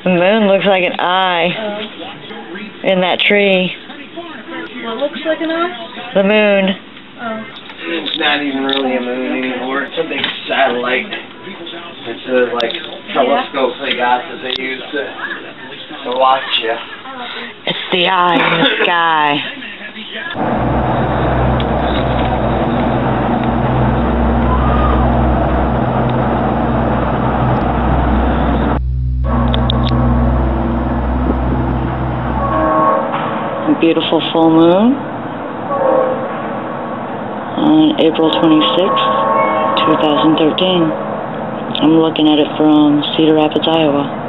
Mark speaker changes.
Speaker 1: The moon looks like an eye in that tree.
Speaker 2: What looks like an eye?
Speaker 1: The moon.
Speaker 2: Oh.
Speaker 3: It's not even really a moon anymore. It's a big satellite. It's a, like, telescope they got that they use to watch you.
Speaker 1: It's the eye in the sky. A beautiful full moon on April 26th, 2013. I'm looking at it from Cedar Rapids, Iowa.